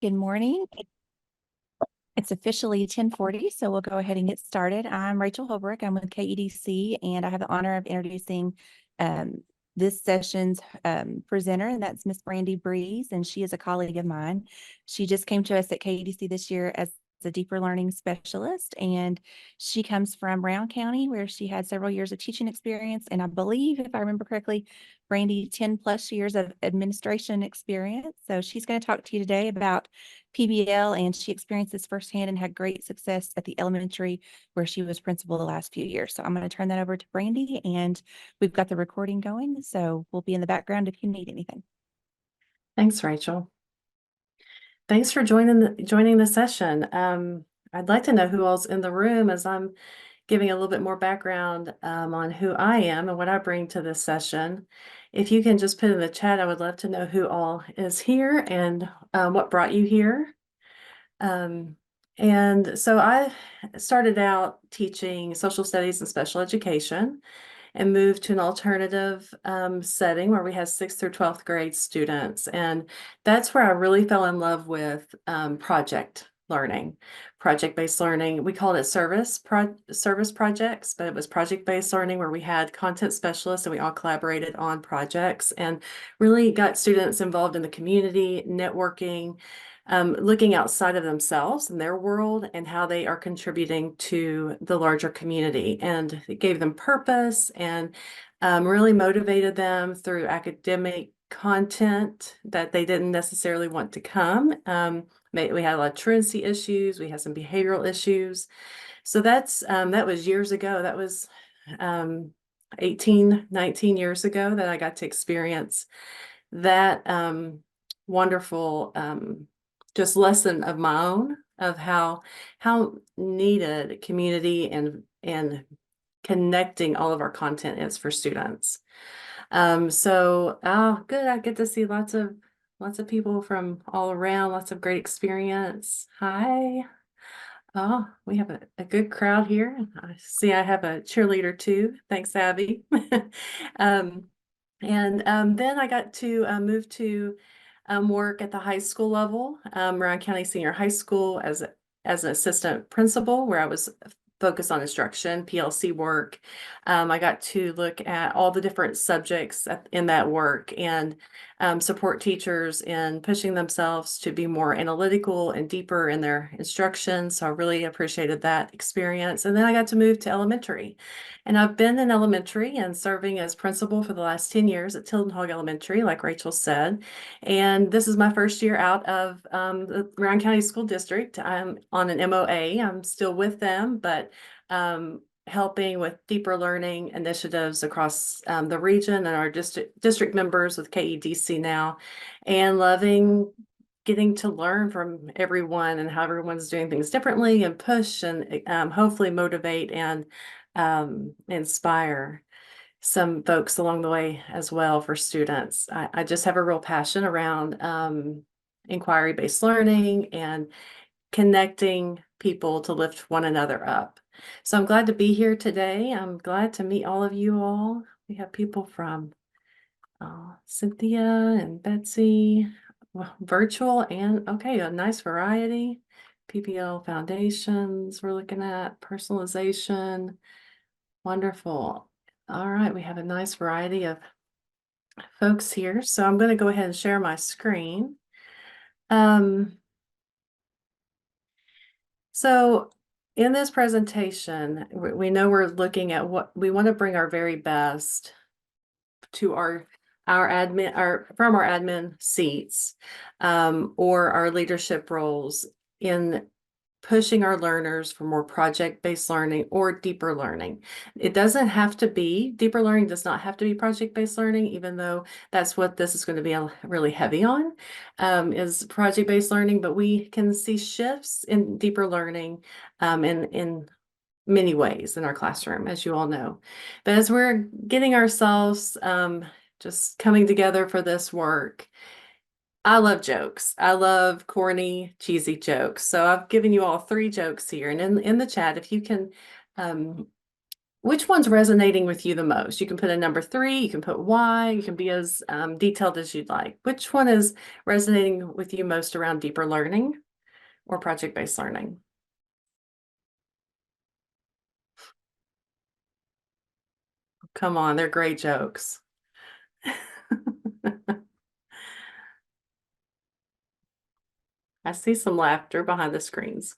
Good morning. It's officially 10:40, so we'll go ahead and get started. I'm Rachel Holbrook. I'm with KEDC, and I have the honor of introducing um, this session's presenter, and that's Miss Brandy Breeze, and she is a colleague of mine. She just came to us at KEDC this year as a deeper learning specialist, and she comes from Brown County, where she had several years of teaching experience, and I believe, if I remember correctly, Brandy, 10 plus years of administration experience. So she's going to talk to you today about PBL, and she experienced this firsthand and had great success at the elementary where she was principal the last few years. So I'm going to turn that over to Brandy, and we've got the recording going, so we'll be in the background if you need anything. Thanks, Rachel. Thanks for joining the session. I'd like to know who all's in the room as I'm giving a little bit more background on who I am and what I bring to this session. If you can just put in the chat, I would love to know who all is here and what brought you here. And so I started out teaching social studies and special education and moved to an alternative setting where we had 6th through 12th grade students. And that's where I really fell in love with project learning, project-based learning. We called it service projects, but it was project-based learning where we had content specialists and we all collaborated on projects and really got students involved in the community, networking, looking outside of themselves and their world and how they are contributing to the larger community. And it gave them purpose and really motivated them through academic content that they didn't necessarily want to come. We had a lot of truancy issues. We had some behavioral issues. So that was years ago. That was 18, 19 years ago that I got to experience that wonderful just lesson of my own of how needed community and connecting all of our content is for students. Good. I get to see lots of people from all around, lots of great experience. Hi. Oh, we have a good crowd here. I see I have a cheerleader too. Thanks, Abby. Then I got to move to work at the high school level, Rowan County Senior High School as an assistant principal, where I was focused on instruction, PLC work. I got to look at all the different subjects in that work and support teachers in pushing themselves to be more analytical and deeper in their instruction. So I really appreciated that experience. And then I got to move to elementary. And I've been in elementary and serving as principal for the last 10 years at Tilden Hog Elementary, like Rachel said. And this is my first year out of the Rowan County School District. I'm on an MOA. I'm still with them, but helping with deeper learning initiatives across the region and our district members with KEDC now, and loving getting to learn from everyone and how everyone's doing things differently and push and hopefully motivate and inspire some folks along the way as well for students. I just have a real passion around inquiry-based learning and connecting people to lift one another up. So I'm glad to be here today. I'm glad to meet all of you all. We have people from Cynthia and Betsy, well, virtual and okay, a nice variety. PPL foundations we're looking at, personalization. Wonderful. All right, we have a nice variety of folks here. So I'm going to go ahead and share my screen. So in this presentation, we know we're looking at what we want to bring our very best to our from our admin seats or our leadership roles in pushing our learners for more project-based learning or deeper learning. It doesn't have to be, deeper learning does not have to be project-based learning, even though that's what this is going to be really heavy on, is project-based learning, but we can see shifts in deeper learning in many ways in our classroom, as you all know. But as we're getting ourselves just coming together for this work, I love jokes. I love corny, cheesy jokes. So I've given you all 3 jokes here. And in the chat, if you can which one's resonating with you the most? You can put a number 3, you can put Y, you can be as detailed as you'd like. Which one is resonating with you most around deeper learning or project-based learning? Come on, they're great jokes. I see some laughter behind the screens.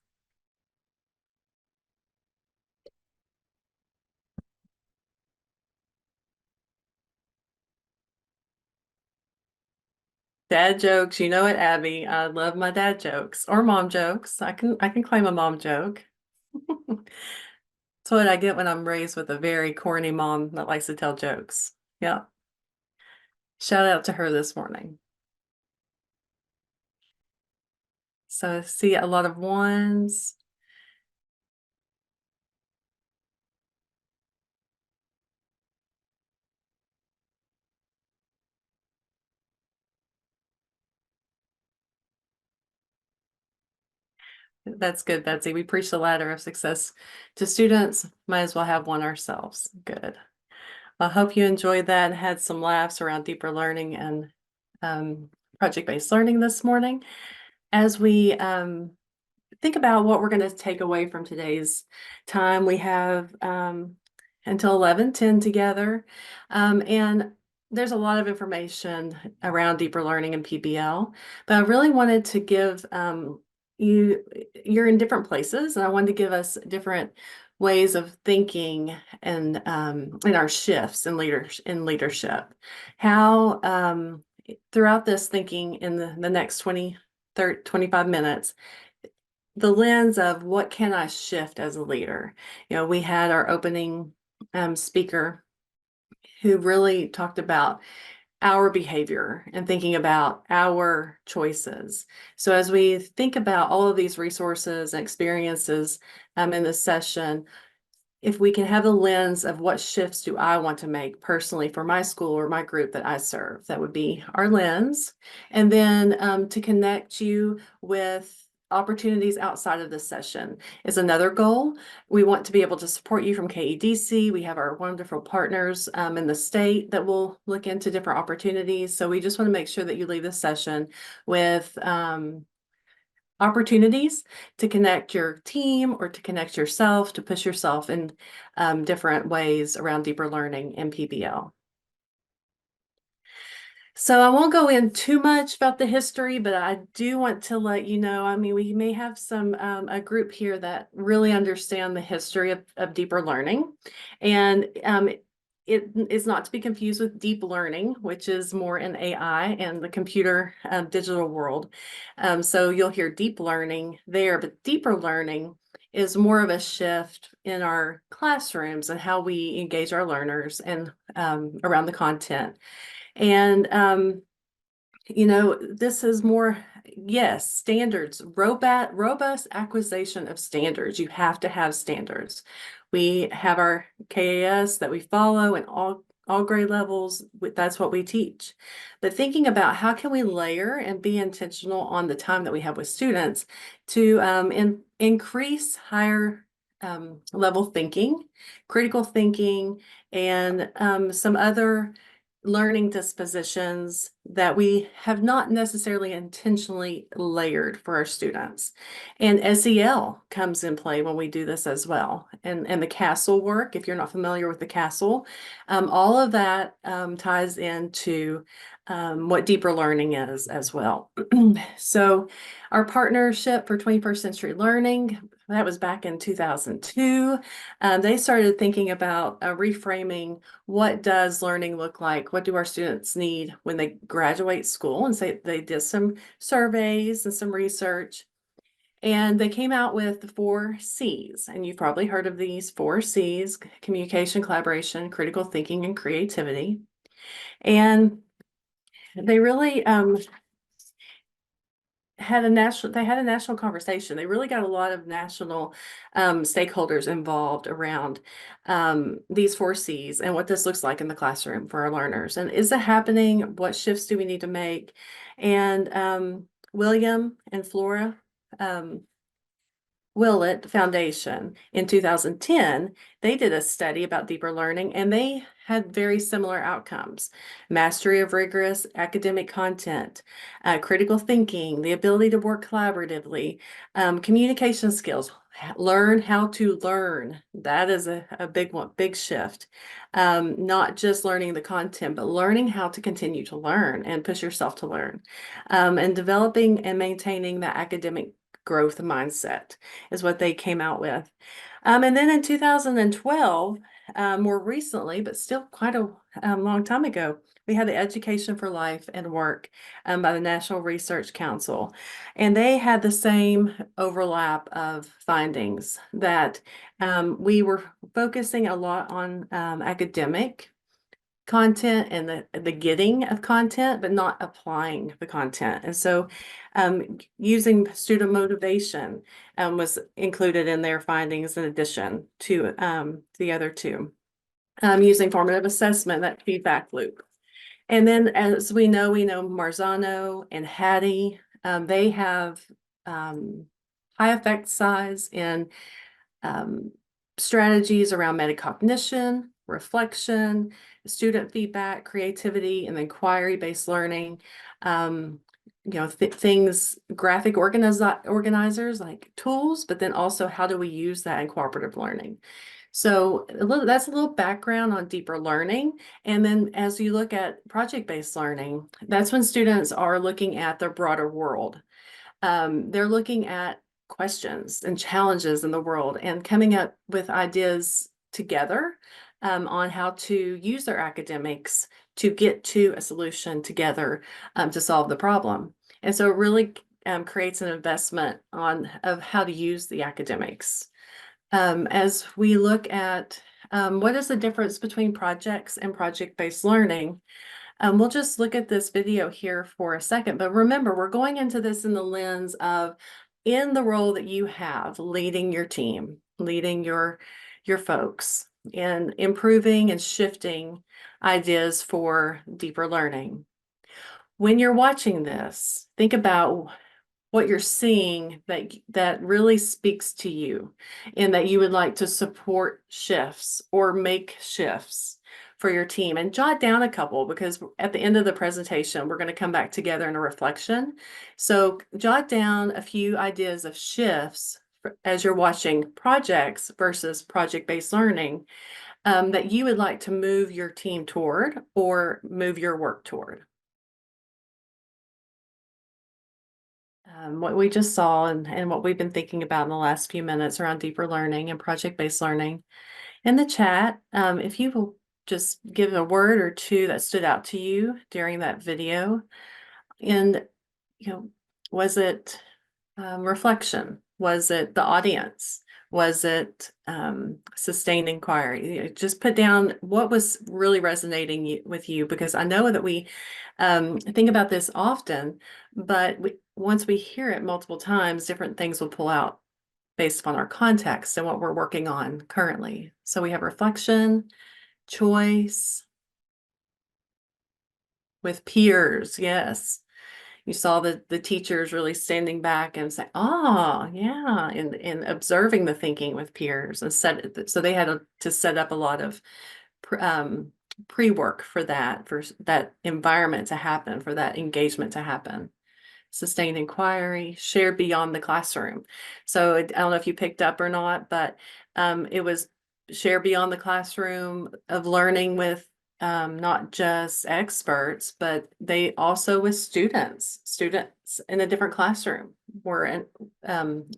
Dad jokes, you know it, Abby. I love my dad jokes or mom jokes. I can claim a mom joke. That's what I get when I'm raised with a very corny mom that likes to tell jokes. Yeah. Shout out to her this morning. So I see a lot of ones. That's good, Betsy. We preach the ladder of success to students. Might as well have one ourselves. Good. I hope you enjoyed that and had some laughs around deeper learning and project-based learning this morning. As we think about what we're going to take away from today's time, we have until 11:10 together. And there's a lot of information around deeper learning and PBL, but I really wanted to give you're in different places, and I wanted to give us different ways of thinking and in our shifts in leadership. How throughout this thinking in the next 25 minutes, the lens of what can I shift as a leader. We had our opening speaker who really talked about our behavior and thinking about our choices. So as we think about all of these resources and experiences in this session, if we can have the lens of what shifts do I want to make personally for my school or my group that I serve, that would be our lens. And then to connect you with opportunities outside of this session is another goal. We want to be able to support you from KEDC. We have our wonderful partners in the state that will look into different opportunities. So we just want to make sure that you leave this session with opportunities to connect your team or to connect yourself, to push yourself in different ways around deeper learning and PBL. So I won't go in too much about the history, but I do want to let you know, I mean, we may have a group here that really understand the history of deeper learning. And it is not to be confused with deep learning, which is more in AI and the computer digital world. So you'll hear deep learning there, but deeper learning is more of a shift in our classrooms and how we engage our learners and around the content. And this is more, yes, standards, robust acquisition of standards. You have to have standards. We have our KAS that we follow and all grade levels. That's what we teach. But thinking about how can we layer and be intentional on the time that we have with students to increase higher level thinking, critical thinking, and some other learning dispositions that we have not necessarily intentionally layered for our students. And SEL comes in play when we do this as well. And the CASEL work, if you're not familiar with the CASEL, all of that ties into what deeper learning is as well. So our partnership for 21st Century Learning, that was back in 2002. They started thinking about reframing what does learning look like? What do our students need when they graduate school? And so they did some surveys and some research. And they came out with the 4 C's. And you've probably heard of these 4 C's: communication, collaboration, critical thinking, and creativity. And they really had a national conversation. They really got a lot of national stakeholders involved around these 4 C's and what this looks like in the classroom for our learners. And is it happening? What shifts do we need to make? And William and Flora Willett Foundation in 2010, they did a study about deeper learning and they had very similar outcomes. Mastery of rigorous academic content, critical thinking, the ability to work collaboratively, communication skills, learn how to learn. That is a big one, big shift. Not just learning the content, but learning how to continue to learn and push yourself to learn. And developing and maintaining that academic growth mindset is what they came out with. And then in 2012, more recently, but still quite a long time ago, we had the Education for Life and Work by the National Research Council. And they had the same overlap of findings that we were focusing a lot on academic content and the getting of content, but not applying the content. And so using student motivation was included in their findings in addition to the other two. Using formative assessment, that feedback loop. And then as we know Marzano and Hattie, they have high effect size in strategies around metacognition, reflection, student feedback, creativity, and inquiry-based learning. Things, graphic organizers like tools, but then also how do we use that in cooperative learning? So that's a little background on deeper learning. And then as you look at project-based learning, that's when students are looking at the broader world. They're looking at questions and challenges in the world and coming up with ideas together on how to use their academics to get to a solution together to solve the problem. And so it really creates an investment of how to use the academics. As we look at what is the difference between projects and project-based learning, we'll just look at this video here for a second, but remember, we're going into this in the lens of in the role that you have, leading your team, leading your folks, and improving and shifting ideas for deeper learning. When you're watching this, think about what you're seeing that really speaks to you and that you would like to support shifts or make shifts for your team, and jot down a couple, because at the end of the presentation, we're going to come back together in a reflection. So jot down a few ideas of shifts as you're watching projects versus project-based learning that you would like to move your team toward or move your work toward. What we just saw and what we've been thinking about in the last few minutes around deeper learning and project-based learning. In the chat, if you will just give a word or two that stood out to you during that video. And, was it reflection? Was it the audience? Was it sustained inquiry? Just put down what was really resonating with you, because I know that we think about this often, but once we hear it multiple times, different things will pull out based upon our context and what we're working on currently. So we have reflection, choice, with peers. Yes. You saw the teachers really standing back and say, oh, yeah, and observing the thinking with peers, and so they had to set up a lot of pre-work for that environment to happen, for that engagement to happen. Sustained inquiry, shared beyond the classroom. So I don't know if you picked up or not, but it was shared beyond the classroom of learning with not just experts, but they also with students in a different classroom were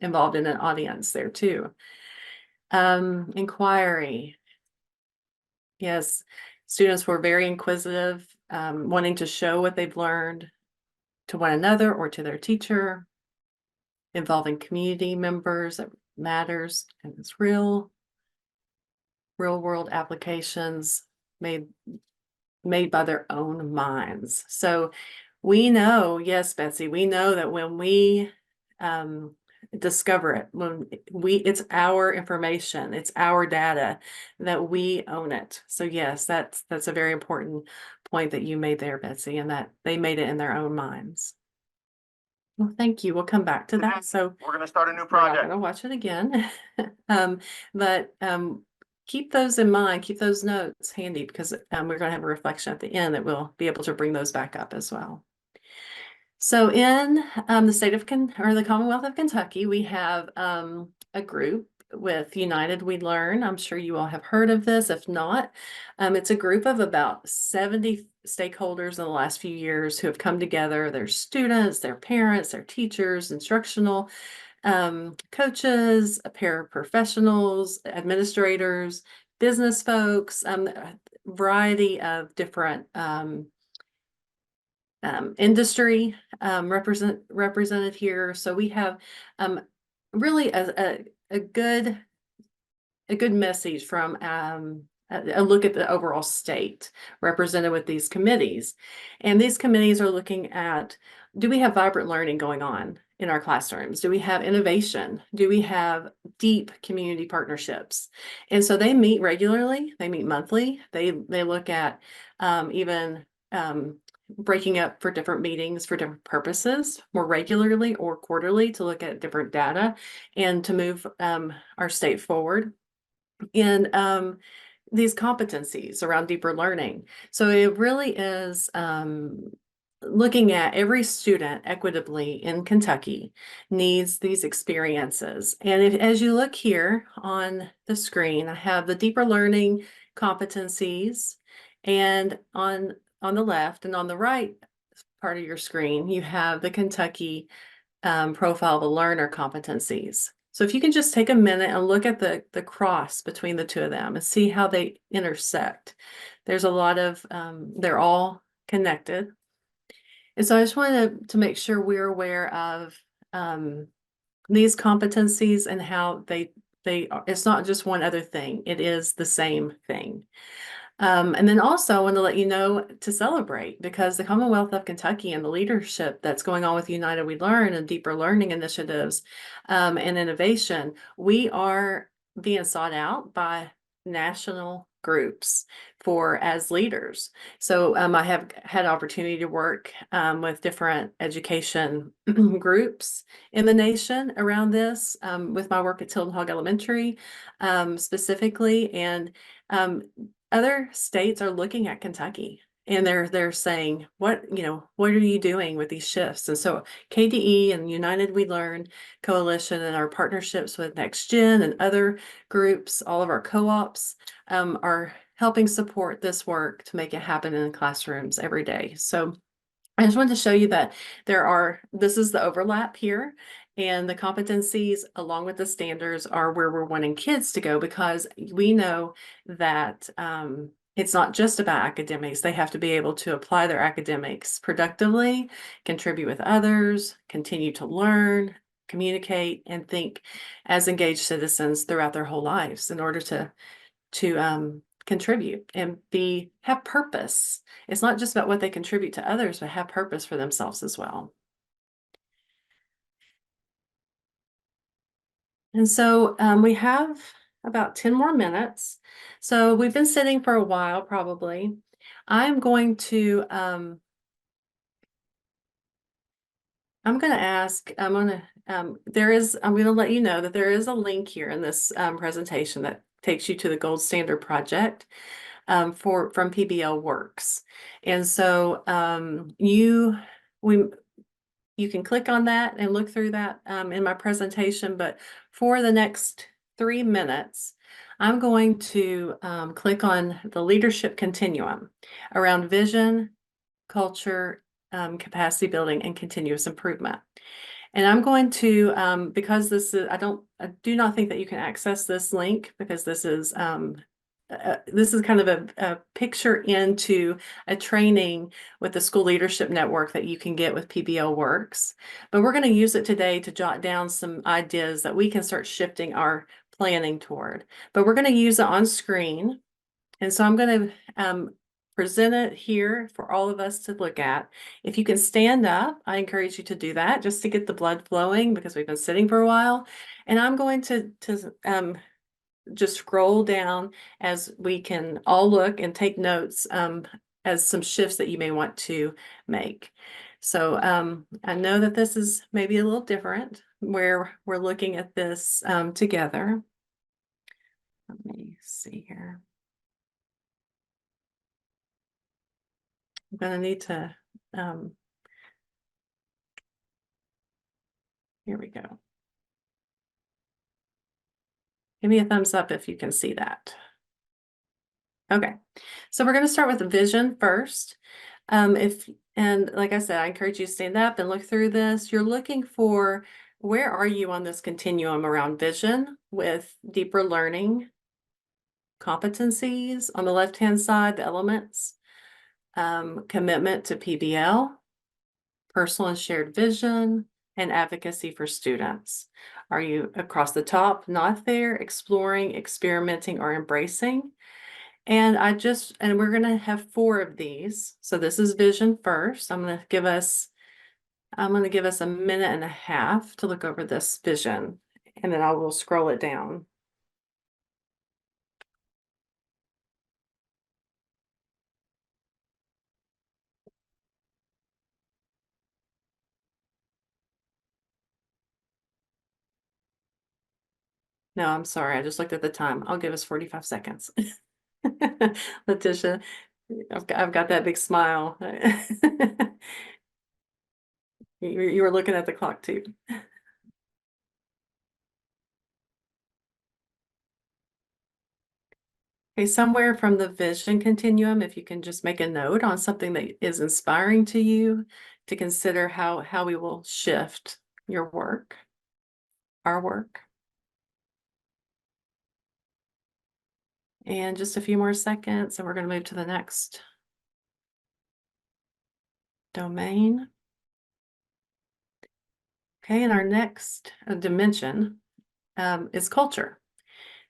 involved in an audience there too. Inquiry. Yes, students were very inquisitive, wanting to show what they've learned to one another or to their teacher, involving community members that matters, and it's real world applications made by their own minds. So we know, yes, Betsy, we know that when we discover it, it's our information, it's our data, that we own it. So yes, that's a very important point that you made there, Betsy, and that they made it in their own minds. Well, thank you. We'll come back to that. So We're gonna start a new we're not project. gonna watch it again. But keep those in mind, keep those notes handy because we're gonna have a reflection at the end that we'll be able to bring those back up as well. So in the state of the Commonwealth of Kentucky, we have a group with United We Learn. I'm sure you all have heard of this. If not, it's a group of about 70 stakeholders in the last few years who have come together. Their students, their parents, their teachers, instructional coaches, paraprofessionals, administrators, business folks, a variety of different industry represented here. So we have really a good message from a look at the overall state represented with these committees. And these committees are looking at, do we have vibrant learning going on in our classrooms? Do we have innovation? Do we have deep community partnerships? And so they meet regularly, they meet monthly, they look at even breaking up for different meetings for different purposes, more regularly or quarterly, to look at different data and to move our state forward in these competencies around deeper learning. So it really is looking at every student equitably in Kentucky needs these experiences. And as you look here on the screen, I have the deeper learning competencies, and on the left and on the right part of your screen, you have the Kentucky profile of a learner competencies. So if you can just take a minute and look at the cross between the two of them and see how they intersect. There's a lot of, they're all connected. And so I just wanted to make sure we're aware of these competencies and how it's not just one other thing, it is the same thing. And then also I want to let you know to celebrate, because the Commonwealth of Kentucky and the leadership that's going on with United We Learn and deeper learning initiatives and innovation, we are being sought out by national groups as leaders. So I have had opportunity to work with different education groups in the nation around this, with my work at Tilden Hog Elementary specifically, and other states are looking at Kentucky and they're saying, what are you doing with these shifts? And so KDE and United We Learn Coalition and our partnerships with NextGen and other groups, all of our co-ops are helping support this work to make it happen in the classrooms every day. So I just wanted to show you that this is the overlap here, and the competencies along with the standards are where we're wanting kids to go, because we know that it's not just about academics. They have to be able to apply their academics productively, contribute with others, continue to learn, communicate, and think as engaged citizens throughout their whole lives in order to contribute and have purpose. It's not just about what they contribute to others, but have purpose for themselves as well. And so we have about 10 more minutes. So we've been sitting for a while, probably. I'm going to let you know that there is a link here in this presentation that takes you to the Gold Standard Project from PBL Works. And so you can click on that and look through that in my presentation, but for the next 3 minutes, I'm going to click on the leadership continuum around vision, culture, capacity building, and continuous improvement. And I'm going to, because I do not think that you can access this link, because this is kind of a picture into a training with the School Leadership Network that you can get with PBL Works. But we're going to use it today to jot down some ideas that we can start shifting our planning toward. But we're going to use it on screen. And so I'm going to present it here for all of us to look at. If you can stand up, I encourage you to do that just to get the blood flowing, because we've been sitting for a while. And I'm going to just scroll down as we can all look and take notes as some shifts that you may want to make. So I know that this is maybe a little different where we're looking at this together. Let me see here. I'm going to need to, here we go. Give me a thumbs up if you can see that. Okay, so we're going to start with the vision first. And like I said, I encourage you to stand up and look through this. You're looking for where are you on this continuum around vision with deeper learning competencies on the left-hand side, the elements, commitment to PBL, personal and shared vision, and advocacy for students. Are you across the top, not there, exploring, experimenting, or embracing? And we're going to have 4 of these. So this is vision first. I'm going to give us a minute and a half to look over this vision, and then I will scroll it down. No, I'm sorry. I just looked at the time. I'll give us 45 seconds. Letitia, I've got that big smile. You were looking at the clock too. Okay, somewhere from the vision continuum, if you can just make a note on something that is inspiring to you to consider how we will shift your work, our work. And just a few more seconds, and we're going to move to the next domain. Okay, and our next dimension is culture.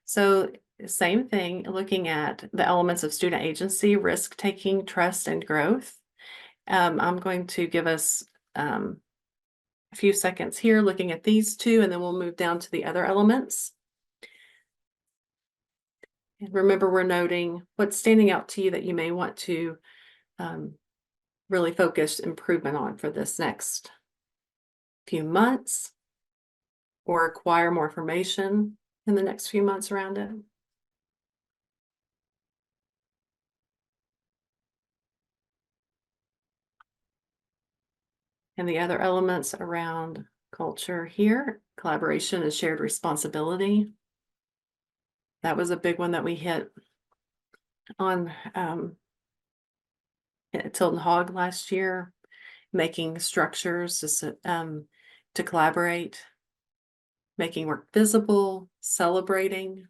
So same thing, looking at the elements of student agency, risk-taking, trust, and growth. I'm going to give us a few seconds here looking at these 2, and then we'll move down to the other elements. And remember, we're noting what's standing out to you that you may want to really focus improvement on for this next few months, or acquire more information in the next few months around it. And the other elements around culture here, collaboration and shared responsibility. That was a big one that we hit on at Tilton Hog last year, making structures to collaborate, making work visible, celebrating.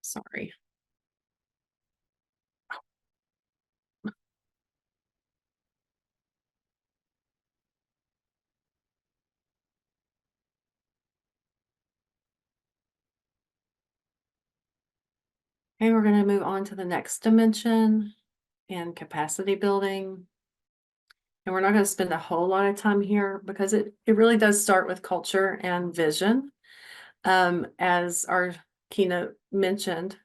Sorry. Okay, we're going to move on to the next dimension and capacity building. And we're not going to spend a whole lot of time here because it really does start with culture and vision. As our keynote mentioned,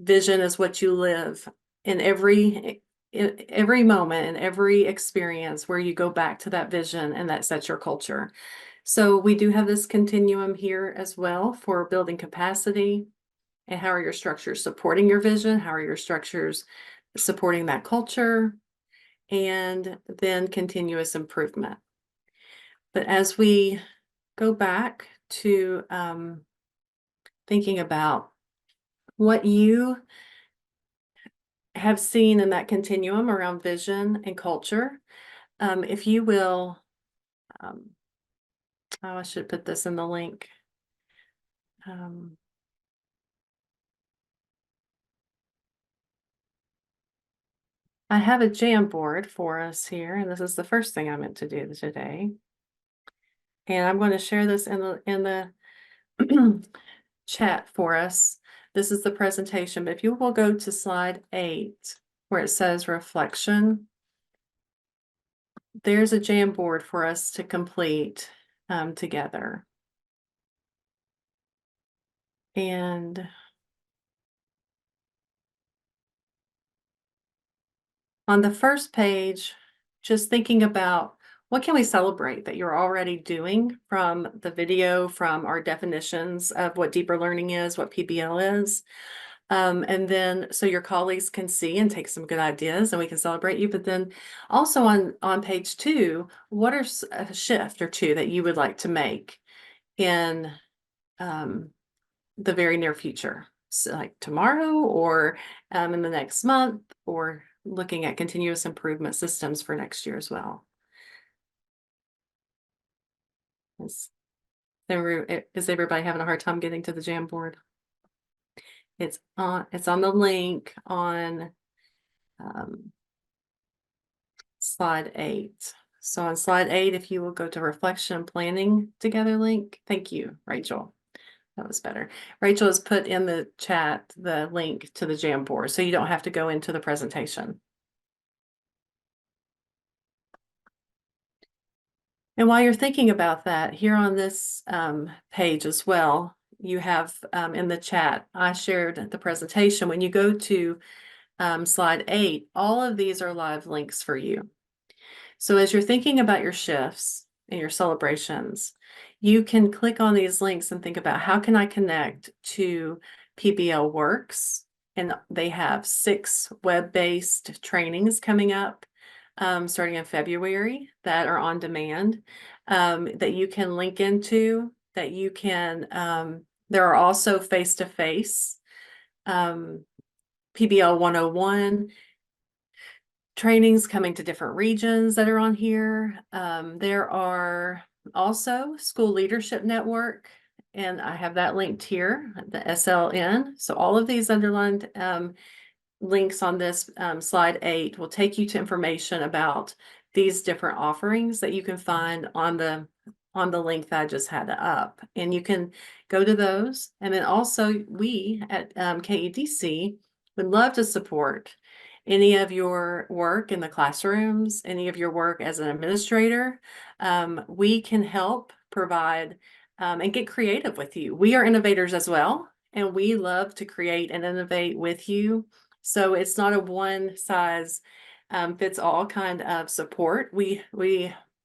vision is what you live in every moment, in every experience where you go back to that vision, and that sets your culture. So we do have this continuum here as well for building capacity. And how are your structures supporting your vision? How are your structures supporting that culture? And then continuous improvement. But as we go back to thinking about what you have seen in that continuum around vision and culture, if you will, oh, I should put this in the link. I have a Jamboard for us here, and this is the first thing I meant to do today. And I'm going to share this in the chat for us. This is the presentation, but if you will go to slide 8, where it says reflection, there's a Jamboard for us to complete together. And On the first page, just thinking about what can we celebrate that you're already doing from the video, from our definitions of what deeper learning is, what PBL is. And then so your colleagues can see and take some good ideas and we can celebrate you. But then also on page 2, what are a shift or two that you would like to make in the very near future? So like tomorrow or in the next month, or looking at continuous improvement systems for next year as well. Is everybody having a hard time getting to the Jamboard? It's on the link on slide 8. So on slide 8, if you will go to reflection and planning together link. Thank you, Rachel. That was better. Rachel has put in the chat the link to the Jamboard, so you don't have to go into the presentation. And while you're thinking about that, here on this page as well, you have in the chat, I shared the presentation. When you go to slide 8, all of these are live links for you. So as you're thinking about your shifts and your celebrations, you can click on these links and think about how can I connect to PBL Works? And they have 6 web-based trainings coming up starting in February that are on demand that you can link into, that you can, there are also face-to-face PBL 101 trainings coming to different regions that are on here. There are also School Leadership Network, and I have that linked here, the SLN. So all of these underlined links on this slide 8 will take you to information about these different offerings that you can find on the link that I just had up, and you can go to those. And then also we at KEDC would love to support any of your work in the classrooms, any of your work as an administrator. We can help provide and get creative with you. We are innovators as well, and we love to create and innovate with you. So it's not a one size fits all kind of support.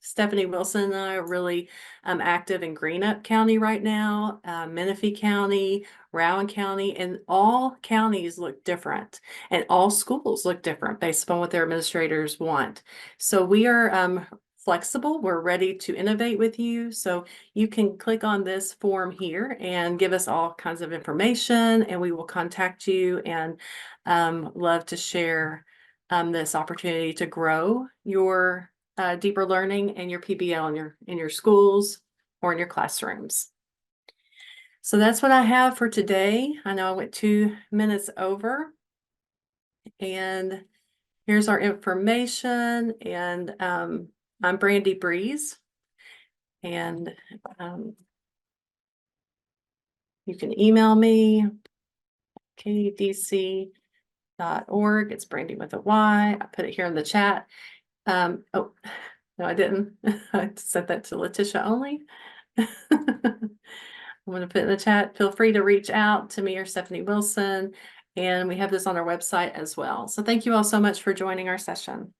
Stephanie Wilson and I are really active in Greenup County right now, Menifee County, Rowan County, and all counties look different and all schools look different based upon what their administrators want. So we are flexible. We're ready to innovate with you. So you can click on this form here and give us all kinds of information, and we will contact you and love to share this opportunity to grow your deeper learning and your PBL in your schools or in your classrooms. So that's what I have for today. I know I went 2 minutes over, and here's our information. And I'm Brandy Breeze, and you can email me, kdc.org. It's Brandy with a Y. I put it here in the chat. Oh, no, I didn't. I sent that to Letitia only. I'm going to put in the chat. Feel free to reach out to me or Stephanie Wilson. And we have this on our website as well. So thank you all so much for joining our session.